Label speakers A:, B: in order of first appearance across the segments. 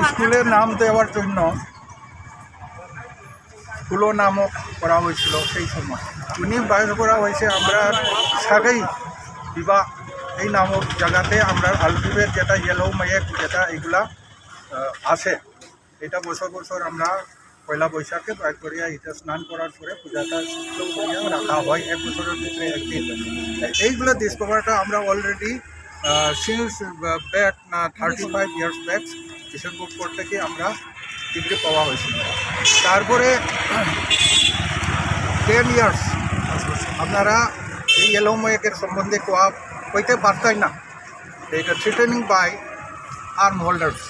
A: স্কুলের নাম দেওয়ার জন্য স্কুলও নামও করা হয়েছিল সেই সময়। উনি বাইর করা হয়েছে আমরা সাগেই বিবাহ এই নামক জায়গাতে আমরা আলপিবের যেটা ইয়েলো মেয়েক যেটা এগুলা আছে, এটা বছর বছর আমরা পয়লা বৈশাখে বাইর করিয়া এটা স্নান করার পরে পূজাটা শুক্ল করিয়া রাখা হয় এক বছরের ভিতরে একদিন। এইগুলো ডিসকভারটা আমরা already since back 35 years back Kishorepur court থেকে আমরা ডিগ্রি পাওয়া হয়েছিল। তারপরে 10 ইয়ার্স আপনারা এই ইয়েলো মেয়েকের সম্বন্ধে কইতে পারতাই না। এটা থ্রেটেনিং বাই আর্ম হোল্ডার্স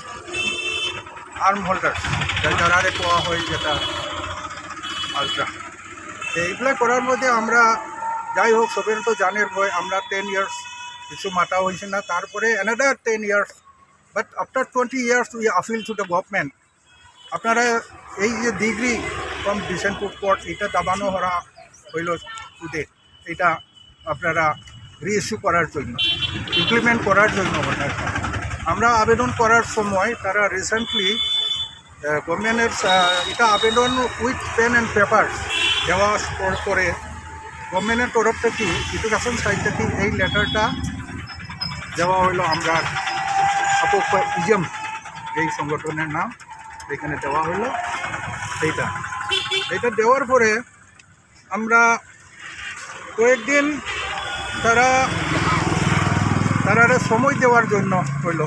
A: যারা কোয়া হয় যেটা আলট্রা। এইগুলো করার মধ্যে আমরা যাই হোক সবের তো জানের ভয় আমরা 10 ইয়ার্স কিছু মাতা হয়েছে না। তারপরে another 10 years but after 20 years we appeal to the government. আপনারা এই যে ডিগ্রি ফ্রম বিশনপুর কোর্ট এটা দাবানো করা হইল টুডে, এটা আপনারা রিইস্যু করার জন্য ইমপ্লিমেন্ট করার জন্য আমরা আবেদন করার সময় তারা রিসেন্টলি গভর্নমেন্টের এটা আবেদন উইথ পেন অ্যান্ড পেপার দেওয়া করে গভর্নমেন্টের তরফ থেকে এডুকেশন সাইড থেকে এই লেটারটা দেওয়া হইল আমরা ইজম এই সংগঠনের নাম এখানে দেওয়া হইল। এইটা দেওয়ার পরে আমরা কয়েকদিন তারা সময় দেওয়ার জন্য হইল।